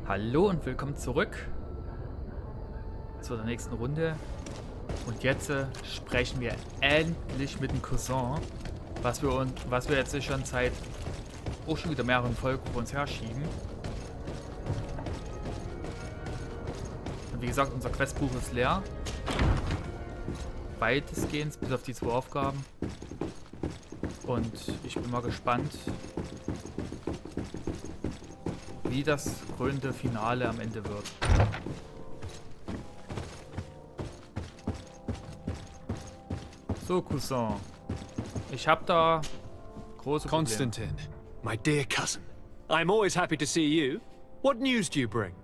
Hallo und willkommen zurück zu der nächsten Runde. Und jetzt sprechen wir endlich mit dem Cousin, was wir jetzt schon seit schon wieder mehreren Folgen vor uns herschieben. Und wie gesagt, unser Questbuch ist leer. Weitestgehend, bis auf die 2 Aufgaben. Und ich bin mal gespannt, wie das krönende Finale am Ende wird. So, Cousin. Ich hab da große Probleme. Konstantin, my dear cousin. I'm always happy to see you. What news do you bring?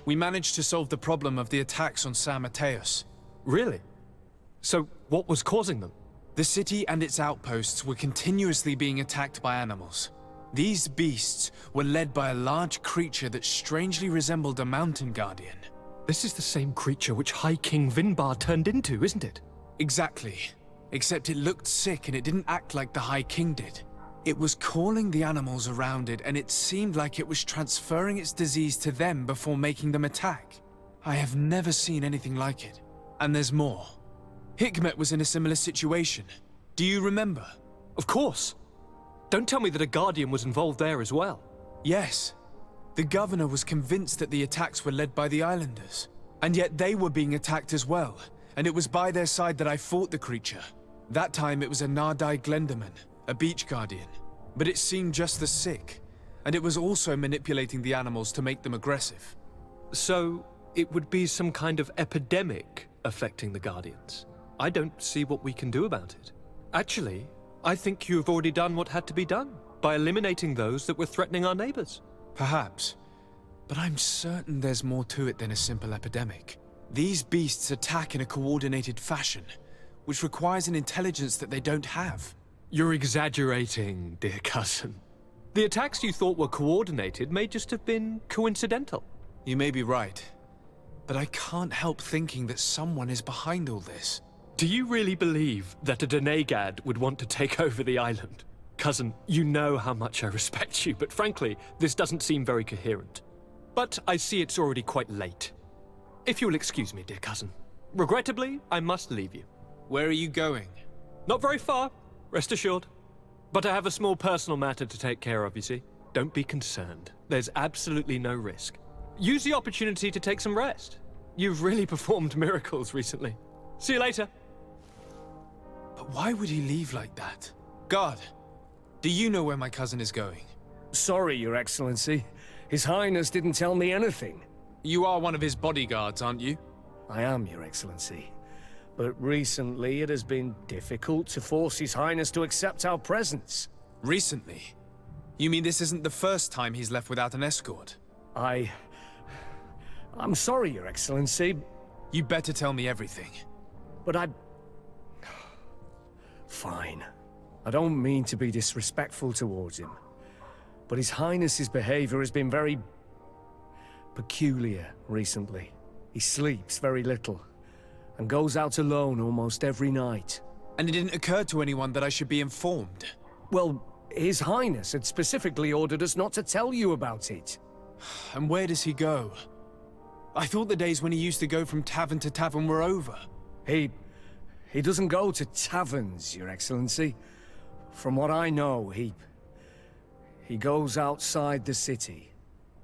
We managed to solve the problem of the attacks on San Mateus. Really? So, what was causing them? The city and its outposts were continuously being attacked by animals. These beasts were led by a large creature that strangely resembled a mountain guardian. This is the same creature which High King Vinbar turned into, isn't it? Exactly. Except it looked sick and it didn't act like the High King did. It was calling the animals around it, and it seemed like it was transferring its disease to them before making them attack. I have never seen anything like it. And there's more. Hikmet was in a similar situation. Do you remember? Of course. Don't tell me that a Guardian was involved there as well. Yes. The governor was convinced that the attacks were led by the islanders. And yet they were being attacked as well. And it was by their side that I fought the creature. That time it was a Nardai Glenderman, a beach guardian. But it seemed just as sick. And it was also manipulating the animals to make them aggressive. So, it would be some kind of epidemic affecting the Guardians. I don't see what we can do about it. Actually, I think you have already done what had to be done, by eliminating those that were threatening our neighbors. Perhaps. But I'm certain there's more to it than a simple epidemic. These beasts attack in a coordinated fashion, which requires an intelligence that they don't have. You're exaggerating, dear cousin. The attacks you thought were coordinated may just have been coincidental. You may be right. But I can't help thinking that someone is behind all this. Do you really believe that a Denegad would want to take over the island? Cousin, you know how much I respect you, but frankly, this doesn't seem very coherent. But I see it's already quite late. If you'll excuse me, dear cousin. Regrettably, I must leave you. Where are you going? Not very far, rest assured. But I have a small personal matter to take care of, you see. Don't be concerned. There's absolutely no risk. Use the opportunity to take some rest. You've really performed miracles recently. See you later. But why would he leave like that? Guard, do you know where my cousin is going? Sorry, Your Excellency. His Highness didn't tell me anything. You are one of his bodyguards, aren't you? I am, Your Excellency. But recently it has been difficult to force His Highness to accept our presence. Recently? You mean this isn't the first time he's left without an escort? I'm sorry, Your Excellency. You better tell me everything. But Fine. I don't mean to be disrespectful towards him. But His Highness's behavior has been very peculiar recently. He sleeps very little, and goes out alone almost every night. And it didn't occur to anyone that I should be informed? Well, His Highness had specifically ordered us not to tell you about it. And where does he go? I thought the days when he used to go from tavern to tavern were over. He doesn't go to taverns, Your Excellency. From what I know, he goes outside the city.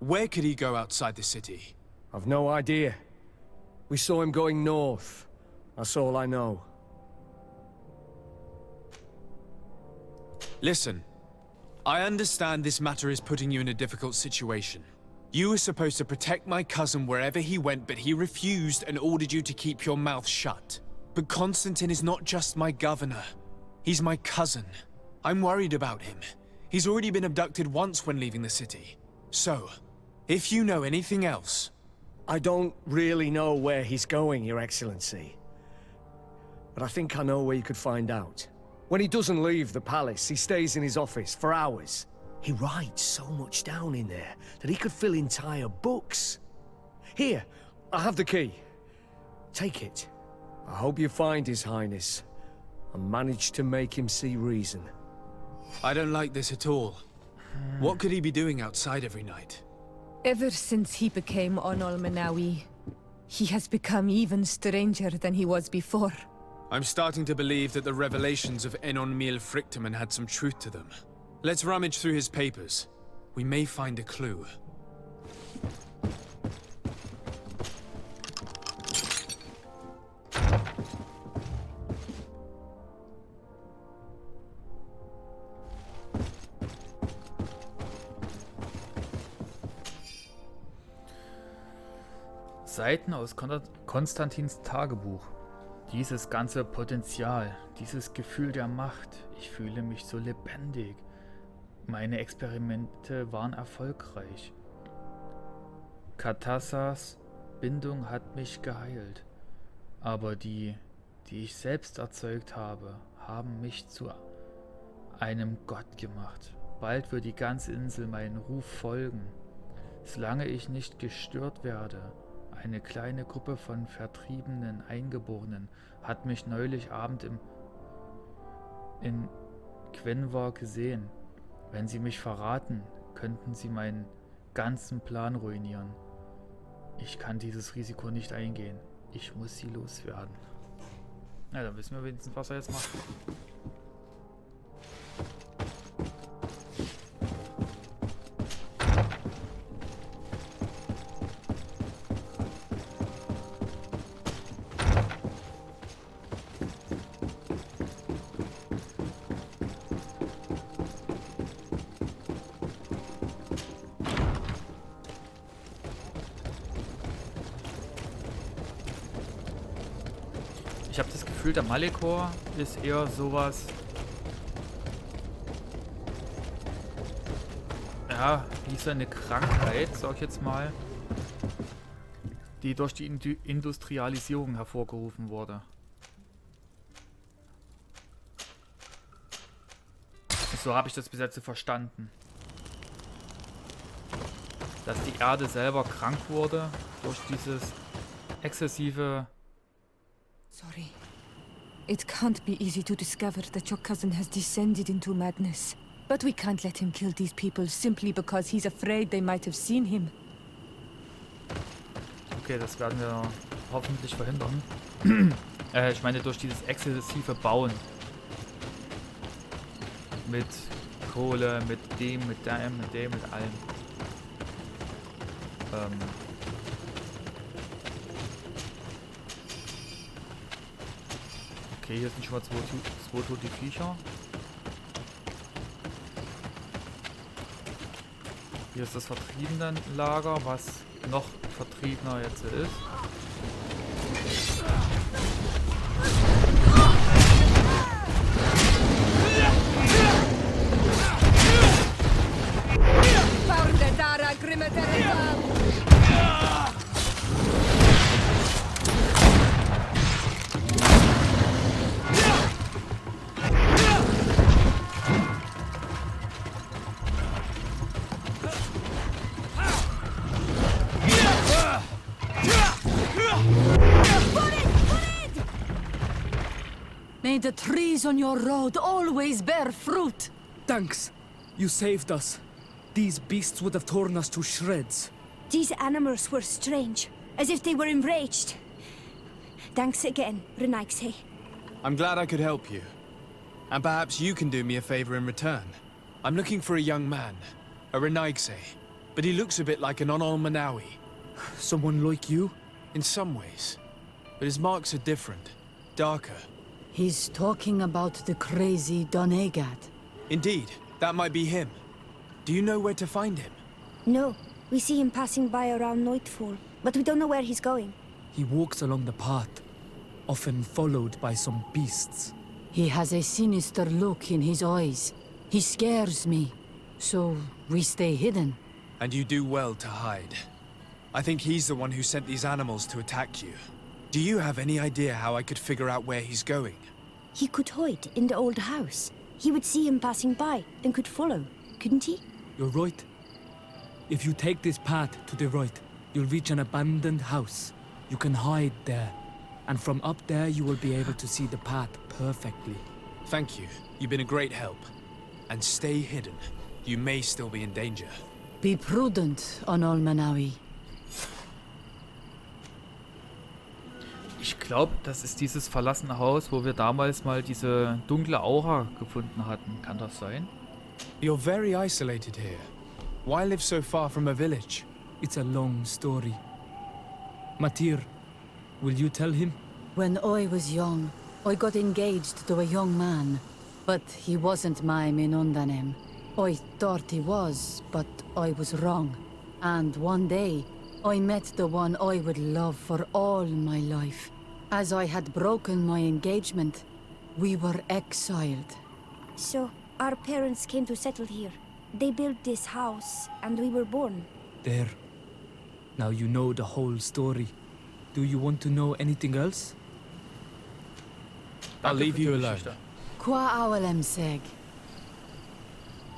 Where could he go outside the city? I've no idea. We saw him going north. That's all I know. Listen, I understand this matter is putting you in a difficult situation. You were supposed to protect my cousin wherever he went, but he refused and ordered you to keep your mouth shut. But Konstantin is not just my governor. He's my cousin. I'm worried about him. He's already been abducted once when leaving the city. So, if you know anything else... I don't really know where he's going, Your Excellency. But I think I know where you could find out. When he doesn't leave the palace, he stays in his office for hours. He writes so much down in there that he could fill entire books. Here, I have the key. Take it. I hope you find His Highness and manage to make him see reason. I don't like this at all. What could he be doing outside every night? Ever since he became Onol he has become even stranger than he was before. I'm starting to believe that the revelations of E090 Frichtemann had some truth to them. Let's rummage through his papers. We may find a clue. Seiten aus Konstantins Tagebuch. Dieses ganze Potenzial, dieses Gefühl der Macht. Ich fühle mich so lebendig. Meine Experimente waren erfolgreich. Katassas Bindung hat mich geheilt. Aber die ich selbst erzeugt habe, haben mich zu einem Gott gemacht. Bald wird die ganze Insel meinen Ruf folgen. Solange ich nicht gestört werde. Eine kleine Gruppe von vertriebenen Eingeborenen hat mich neulich Abend in Quenvar gesehen. Wenn sie mich verraten, könnten sie meinen ganzen Plan ruinieren. Ich kann dieses Risiko nicht eingehen. Ich muss sie loswerden. Na, dann wissen wir wenigstens, was er jetzt macht. Ich habe das Gefühl, der Malekor ist eher sowas, ja, wie so eine Krankheit, sag ich jetzt mal, die durch die Industrialisierung hervorgerufen wurde. So habe ich das bis jetzt verstanden. Dass die Erde selber krank wurde durch dieses exzessive... Sorry. It can't be easy to discover that your cousin has descended into madness. But we can't let him kill these people simply because he's afraid they might have seen him. Okay, das werden wir hoffentlich verhindern. Ich meine durch dieses exzessive Bauen. Mit Kohle, mit dem, mit dem, mit dem, mit allem. Okay, hier sind schon mal zwei tote Viecher. Hier ist das Vertriebenenlager, was noch vertriebener jetzt ist. May the trees on your road always bear fruit. Thanks. You saved us. These beasts would have torn us to shreds. These animals were strange, as if they were enraged. Thanks again, Renaigse. I'm glad I could help you. And perhaps you can do me a favor in return. I'm looking for a young man, a Renaigse, but he looks a bit like an Onol Manawi. Someone like you? In some ways. But his marks are different, darker. He's talking about the crazy Donegad. Indeed, that might be him. Do you know where to find him? No, we see him passing by around nightfall, but we don't know where he's going. He walks along the path, often followed by some beasts. He has a sinister look in his eyes. He scares me, so we stay hidden. And you do well to hide. I think he's the one who sent these animals to attack you. Do you have any idea how I could figure out where he's going? He could hide in the old house. He would see him passing by and could follow, couldn't he? You're right. If you take this path to the right, you'll reach an abandoned house. You can hide there. And from up there, you will be able to see the path perfectly. Thank you. You've been a great help. And stay hidden. You may still be in danger. Be prudent on Olmanawi. Ich glaube, das ist dieses verlassene Haus, wo wir damals mal diese dunkle Aura gefunden hatten. Kann das sein? You're very isolated here. Why live so far from a village? It's a long story. Matir, will you tell him? When I was young, I got engaged to a young man. But he wasn't my Minundanem. I thought he was, but I was wrong. And one day, I met the one I would love for all my life. As I had broken my engagement, we were exiled. So, our parents came to settle here. They built this house, and we were born. There. Now you know the whole story. Do you want to know anything else? I'll Danke leave für die you alone. Geschichte. Qua awalem seg.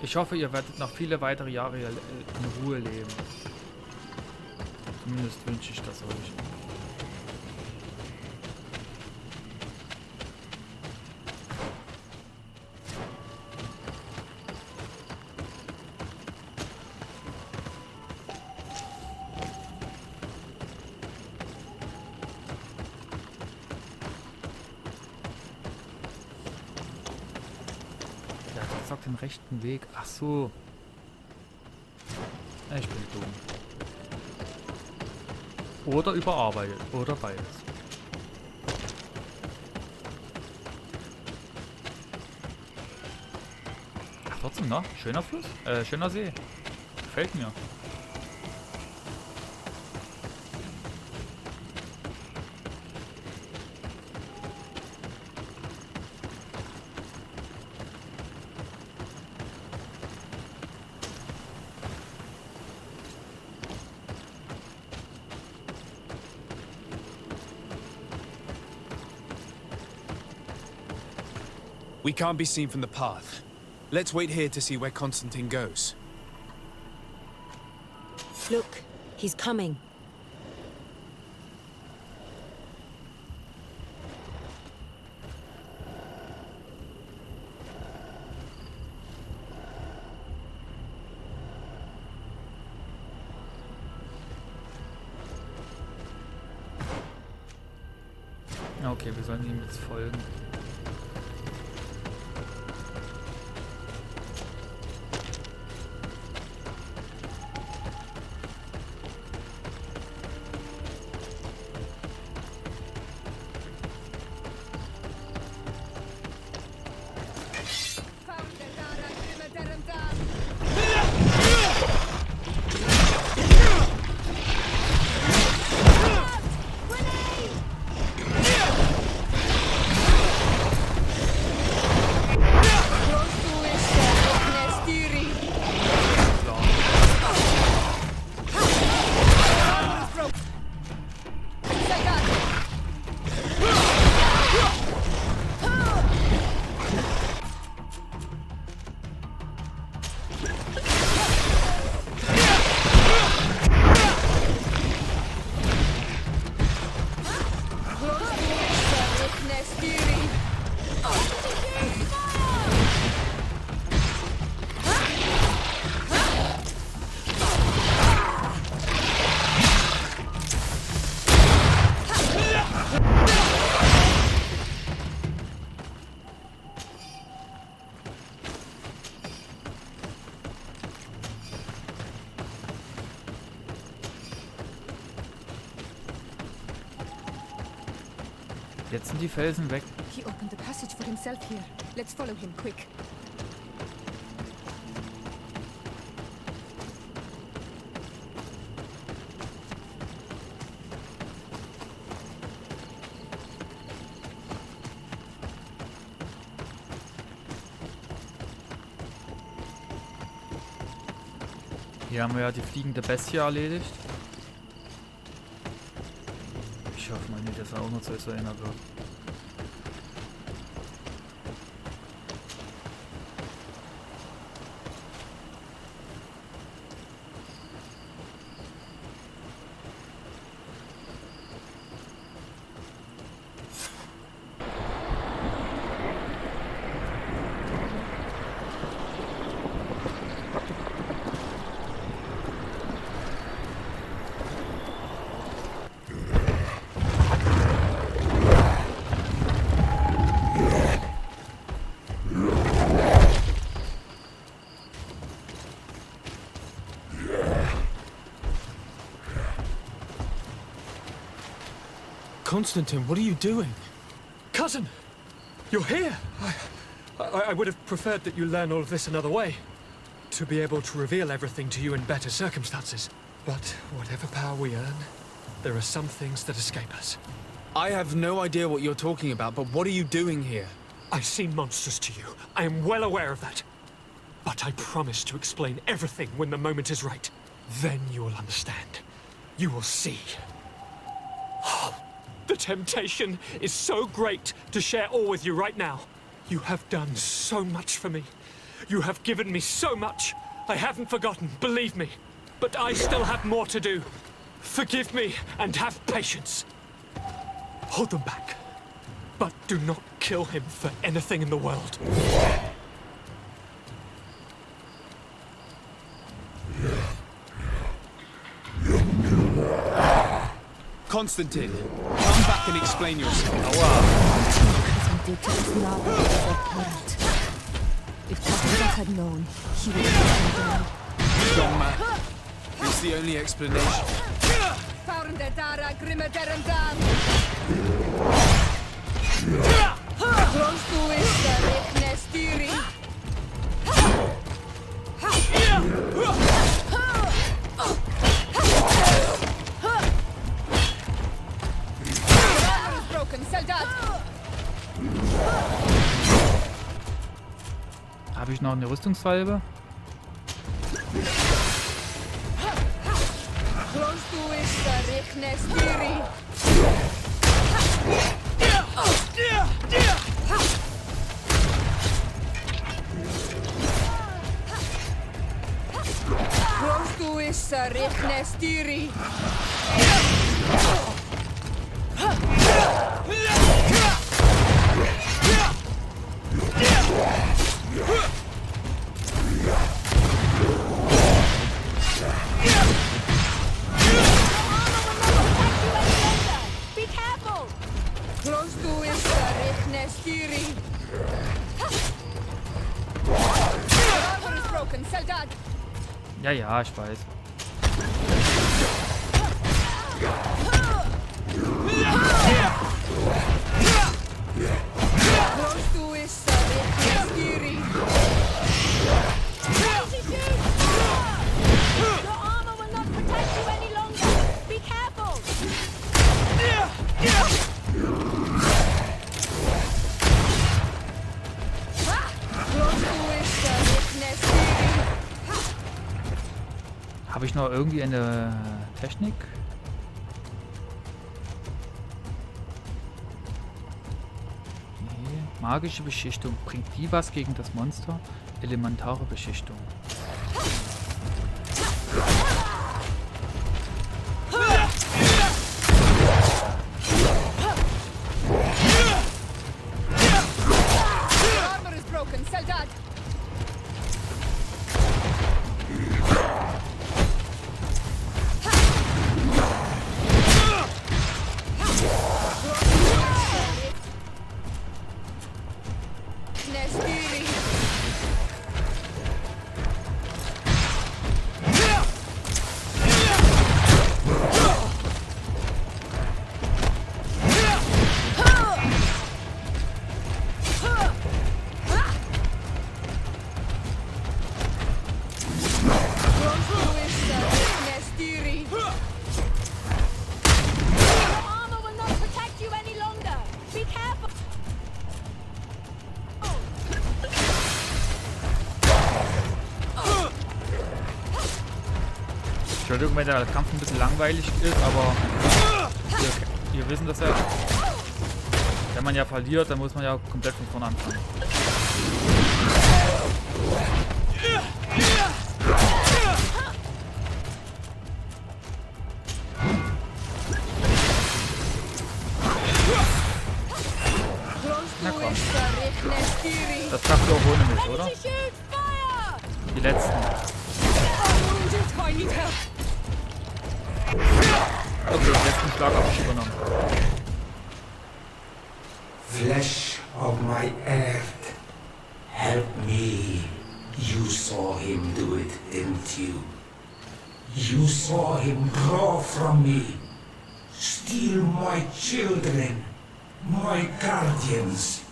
Ich hoffe, ihr werdet noch viele weitere Jahre hier in Ruhe leben. Zumindest wünsche ich das euch. Sagt den rechten Weg. Ach so. Ich bin dumm. Oder überarbeitet. Oder beides. Ach, trotzdem, ne? Schöner Fluss. Schöner See. Gefällt mir. We can't be seen from the path. Let's wait here to see where Constantine goes. Look, he's coming. Okay, wir sollen ihm jetzt folgen. Jetzt sind die Felsen weg. He opened the passage for himself here. Let's follow him, quick. Hier haben wir ja die fliegende Bestie erledigt. Ich hoffe mal nicht, dass er auch noch zu etwas erinnert wird. Constantine, what are you doing? Cousin! You're here! I would have preferred that you learn all of this another way. To be able to reveal everything to you in better circumstances. But whatever power we earn, there are some things that escape us. I have no idea what you're talking about, but what are you doing here? I seem monstrous to you. I am well aware of that. But I promise to explain everything when the moment is right. Then you will understand. You will see. The temptation is so great to share all with you right now. You have done so much for me. You have given me so much. I haven't forgotten, believe me. But I still have more to do. Forgive me and have patience. Hold them back. But do not kill him for anything in the world. Constantine, come back and explain yourself. If Constantine had known, he would have been dead. Young man, it's the only explanation. Habe ich noch eine Rüstungssalbe? Ja, ja, ich weiß. Habe ich noch irgendwie eine Technik? Nee. Magische Beschichtung. Bringt die was gegen das Monster? Elementare Beschichtung. Entschuldigung, wenn der Kampf ein bisschen langweilig ist, aber wir wissen das ja. Wenn man ja verliert, dann muss man ja komplett von vorne anfangen. Na komm. Das schafft ihr auch ohne mich, oder? Die letzten. Okay, den letzten Schlag habe ich übernommen. Flesh of my earth, help me. You saw him do it, didn't you? You saw him draw from me. steal my children, my guardians,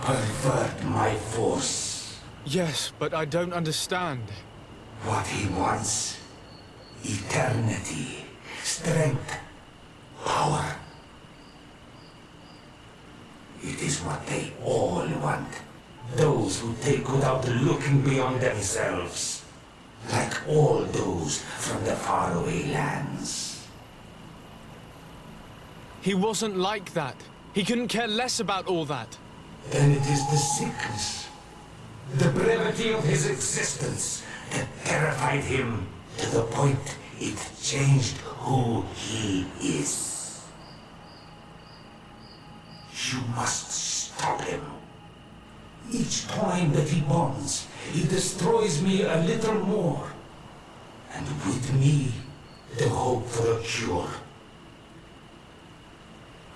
pervert my force. Yes, but I don't understand. What he wants, eternity, strength, power. It is what they all want. Those who take without looking beyond themselves. Like all those from the faraway lands. He wasn't like that. He couldn't care less about all that. Then it is the sickness, the brevity of his existence that terrified him to the point it changed who he is. You must stop him. Each time that he bonds, he destroys me a little more. And with me, the hope for a cure.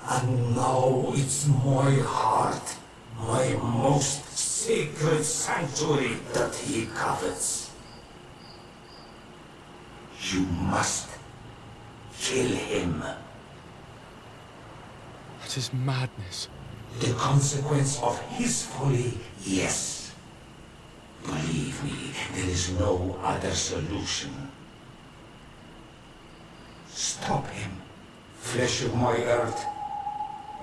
And now it's my heart, my most sacred sanctuary that he covets. You must kill him. That is madness. The consequence of his folly, yes. Believe me, there is no other solution. Stop him, flesh of my earth,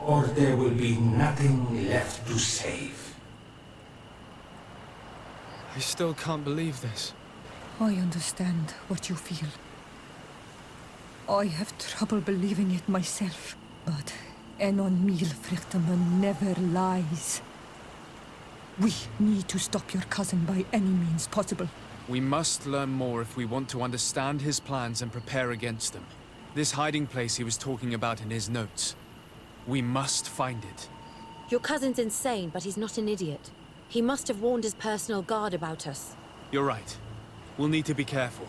or there will be nothing left to save. I still can't believe this. I understand what you feel. I have trouble believing it myself, but Enon Mil Frichterman never lies. We need to stop your cousin by any means possible. We must learn more if we want to understand his plans and prepare against them. This hiding place he was talking about in his notes. We must find it. Your cousin's insane, but he's not an idiot. He must have warned his personal guard about us. You're right. We'll need to be careful.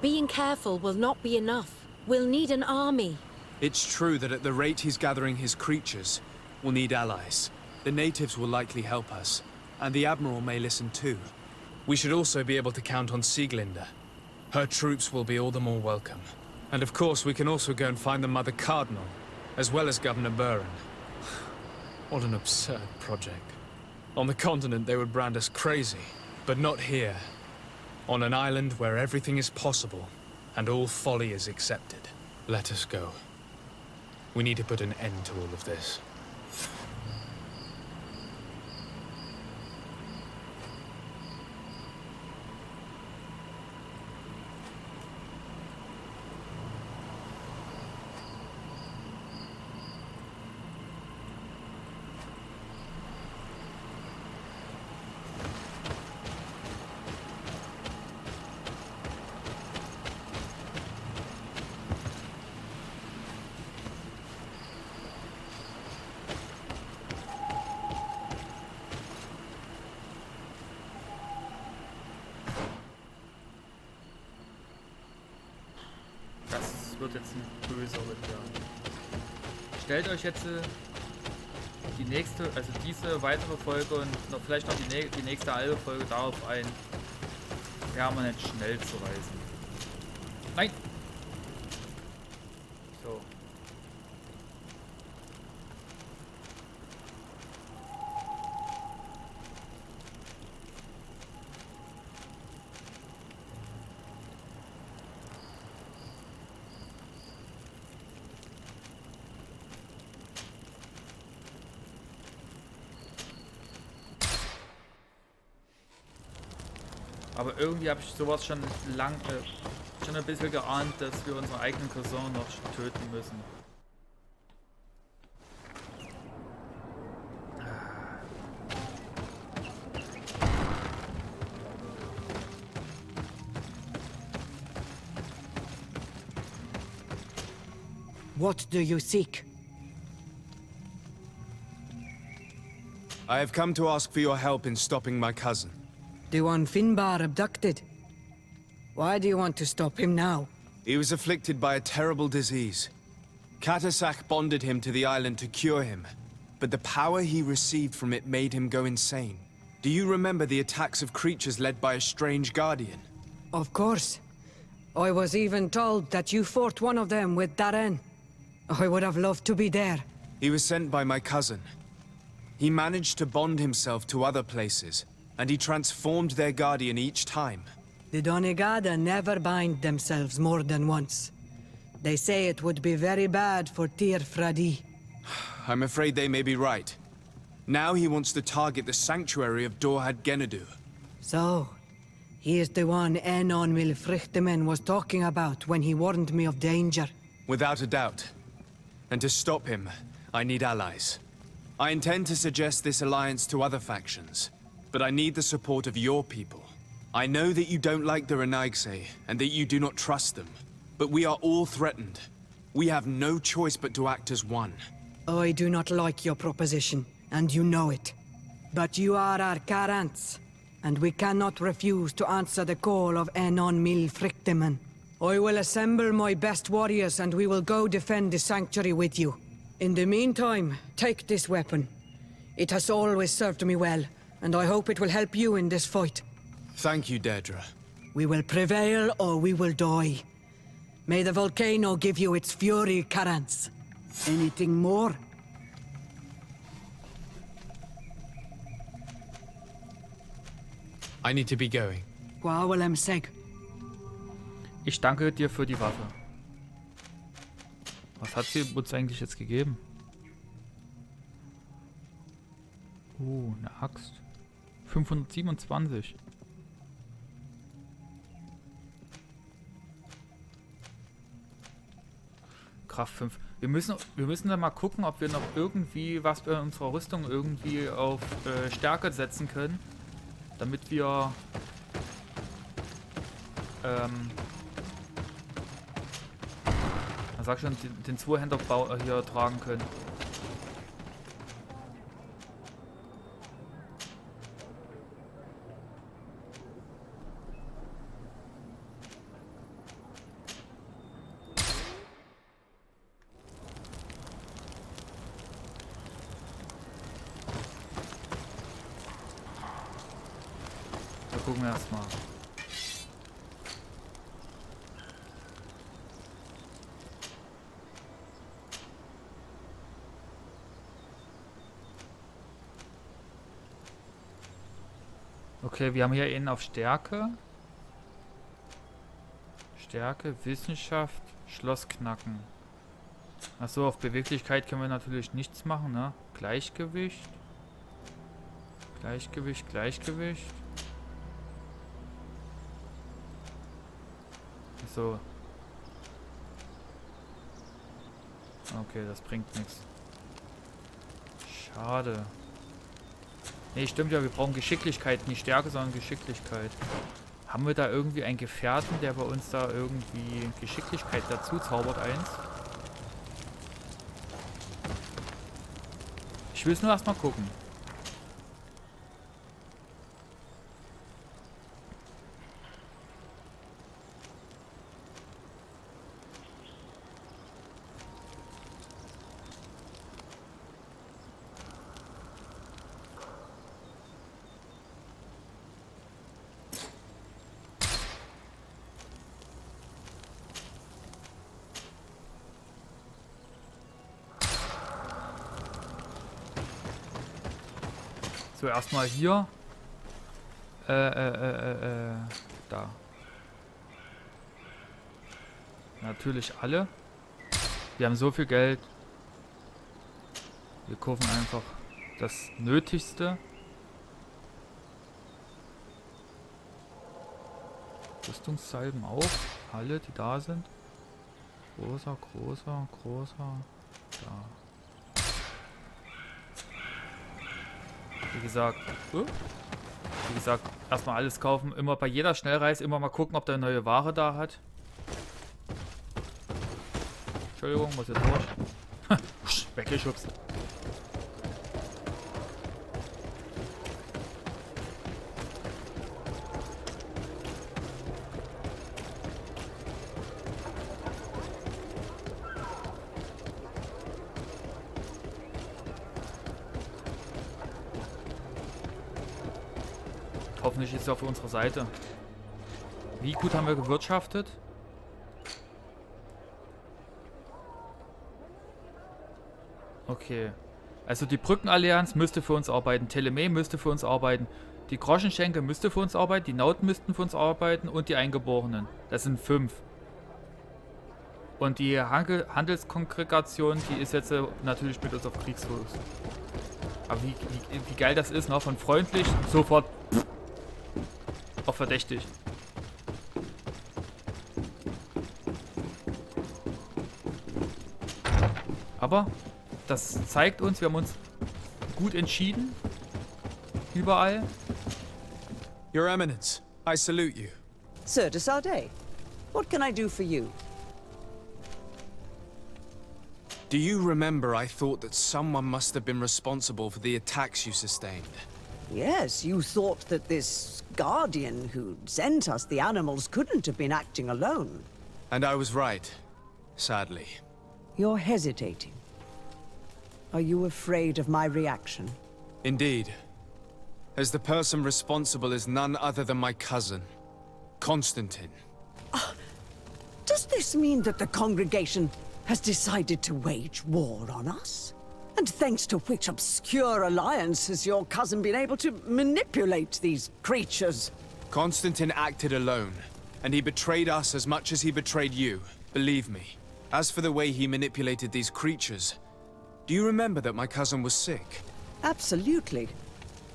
Being careful will not be enough. We'll need an army. It's true that at the rate he's gathering his creatures, we'll need allies. The natives will likely help us, and the Admiral may listen too. We should also be able to count on Sieglinde. Her troops will be all the more welcome. And of course, we can also go and find the Mother Cardinal, as well as Governor Buren. What an absurd project. On the continent, they would brand us crazy, but not here. On an island where everything is possible, and all folly is accepted. Let us go. We need to put an end to all of this. Das wird jetzt ein böser Ritter. Stellt euch jetzt die nächste, also diese weitere Folge und noch vielleicht noch die nächste halbe Folge darauf ein, permanent schnell zu reisen. Nein! So. Aber irgendwie habe ich sowas schon schon ein bisschen geahnt, dass wir unseren eigenen Cousin noch töten müssen. What do you seek? I have come to ask for your help in stopping my cousin. The one Finbar abducted. Why do you want to stop him now? He was afflicted by a terrible disease. Katasak bonded him to the island to cure him, but the power he received from it made him go insane. Do you remember the attacks of creatures led by a strange guardian? Of course. I was even told that you fought one of them with Darren. I would have loved to be there. He was sent by my cousin. He managed to bond himself to other places, and he transformed their guardian each time. The Donegada never bind themselves more than once. They say it would be very bad for Tyr Fradi. I'm afraid they may be right. Now he wants to target the sanctuary of Dorhad Genadu. So, he is the one Enon Milfrichtemen was talking about when he warned me of danger. Without a doubt. And to stop him, I need allies. I intend to suggest this alliance to other factions, but I need the support of your people. I know that you don't like the Renaigse, and that you do not trust them, but we are all threatened. We have no choice but to act as one. I do not like your proposition, and you know it. But you are our Karants, and we cannot refuse to answer the call of Enon Milfrichtemen. I will assemble my best warriors and we will go defend the sanctuary with you. In the meantime, take this weapon. It has always served me well, and I hope it will help you in this fight. Thank you, Deirdre. We will prevail or we will die. May the volcano give you its fury, Karants. Anything more? I need to be going. Quawalem seg. Ich danke dir für die Waffe. Was hat sie uns eigentlich jetzt gegeben? Eine Axt. 527. Kraft 5. Wir müssen dann mal gucken, ob wir noch irgendwie was bei unserer Rüstung irgendwie auf Stärke setzen können. Damit wir sag schon, den Zweihänderbau hier tragen können. Da gucken wir erstmal. Okay, wir haben hier einen auf Stärke. Stärke, Wissenschaft, Schloss knacken. Achso, auf Beweglichkeit können wir natürlich nichts machen, ne? Gleichgewicht. Gleichgewicht, Gleichgewicht. So. Okay, das bringt nichts. Schade. Nee, stimmt ja, wir brauchen Geschicklichkeit, nicht Stärke, sondern Geschicklichkeit. Haben wir da irgendwie einen Gefährten, der bei uns da irgendwie Geschicklichkeit dazu zaubert eins? Ich will es nur erstmal gucken. So, erstmal hier. Da. Natürlich alle. Wir haben so viel Geld. Wir kaufen einfach das Nötigste. Rüstungssalben auch. Alle, die da sind. Großer, großer, großer. Da. Wie gesagt, erstmal alles kaufen. Immer bei jeder Schnellreise immer mal gucken, ob der neue Ware da hat. Entschuldigung, muss jetzt durch. Weggeschubst. Hoffentlich ist er auf unserer Seite. Wie gut haben wir gewirtschaftet? Okay. Also die Brückenallianz müsste für uns arbeiten, Telemé müsste für uns arbeiten, die Groschenschenke müsste für uns arbeiten, die Nauten müssten für uns arbeiten und die Eingeborenen. Das sind 5. Und die Handelskongregation, die ist jetzt natürlich mit uns auf Kriegsfuß. Aber wie geil das ist, ne? Von freundlich sofort auf verdächtig. Aber das zeigt uns, wir haben uns gut entschieden. Überall. Your Eminence, I salute you. Sir de Sardet, what can I do for you? Do you remember I thought that someone must have been responsible for the attacks you sustained? Yes, you thought that this guardian who sent us the animals couldn't have been acting alone. And I was right, sadly. You're hesitating. Are you afraid of my reaction? Indeed. As the person responsible is none other than my cousin, Constantine. Does this mean that the congregation has decided to wage war on us? And thanks to which obscure alliance has your cousin been able to manipulate these creatures? Constantine acted alone, and he betrayed us as much as he betrayed you, believe me. As for the way he manipulated these creatures, do you remember that my cousin was sick? Absolutely.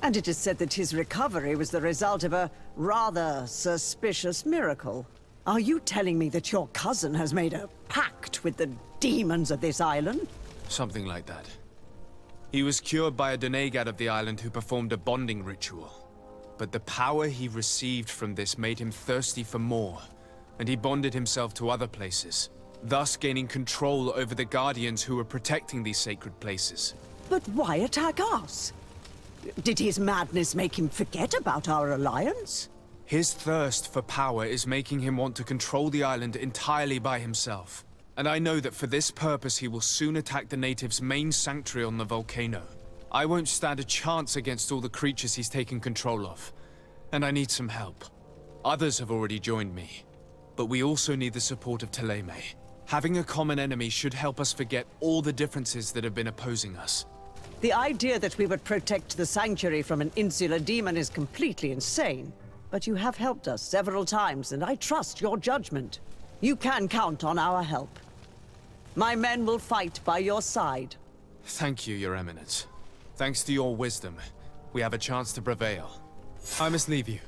And it is said that his recovery was the result of a rather suspicious miracle. Are you telling me that your cousin has made a pact with the demons of this island? Something like that. He was cured by a denegad of the island who performed a bonding ritual. But the power he received from this made him thirsty for more, and he bonded himself to other places, thus gaining control over the guardians who were protecting these sacred places. But why attack us? Did his madness make him forget about our alliance? His thirst for power is making him want to control the island entirely by himself. And I know that for this purpose he will soon attack the natives' main sanctuary on the volcano. I won't stand a chance against all the creatures he's taken control of. And I need some help. Others have already joined me. But we also need the support of Telemé. Having a common enemy should help us forget all the differences that have been opposing us. The idea that we would protect the sanctuary from an insular demon is completely insane. But you have helped us several times, and I trust your judgment. You can count on our help. My men will fight by your side. Thank you, Your Eminence. Thanks to your wisdom, we have a chance to prevail. I must leave you.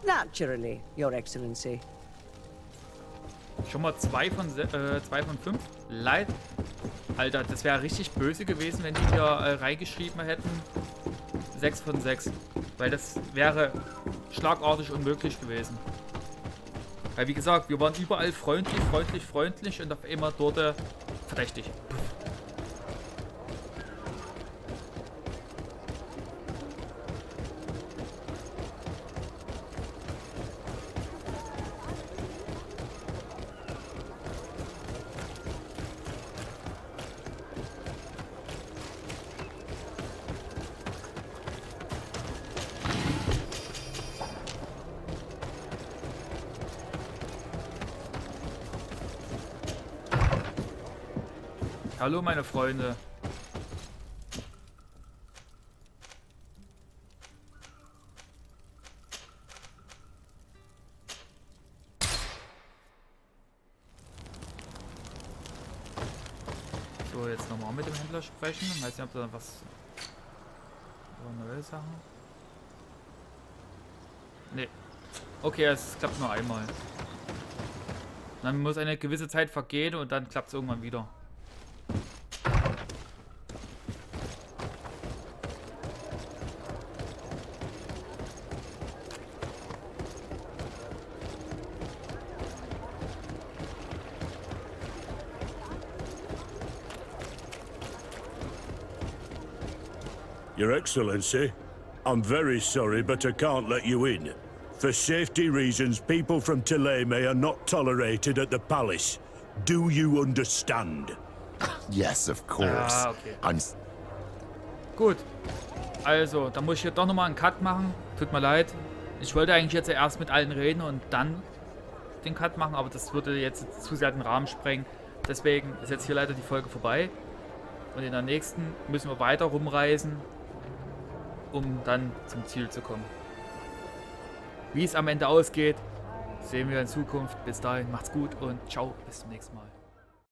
Naturally, Your Excellency. Schon mal 2 von 5. Leid. Alter, das wäre richtig böse gewesen, wenn die hier reingeschrieben hätten. 6 von 6. Weil das wäre schlagartig unmöglich gewesen. Weil wie gesagt, wir waren überall freundlich und auf einmal dort verdächtig. Hallo meine Freunde. So, jetzt nochmal mit dem Händler sprechen. Ich weiß nicht, ob da was... neue Sachen... Nee. Okay, es klappt nur einmal. Dann muss eine gewisse Zeit vergehen und dann klappt es irgendwann wieder. Your Excellency, I'm very sorry, but I can't let you in. For safety reasons, people from Telemé are not tolerated at the palace. Do you understand? Yes, of course. Ah, okay. Gut. Also, da muss ich hier doch nochmal einen Cut machen. Tut mir leid. Ich wollte eigentlich jetzt erst mit allen reden und dann den Cut machen, aber das würde jetzt zu sehr den Rahmen sprengen. Deswegen ist jetzt hier leider die Folge vorbei. Und in der nächsten müssen wir weiter rumreisen, um dann zum Ziel zu kommen. Wie es am Ende ausgeht, sehen wir in Zukunft. Bis dahin, macht's gut und ciao, bis zum nächsten Mal.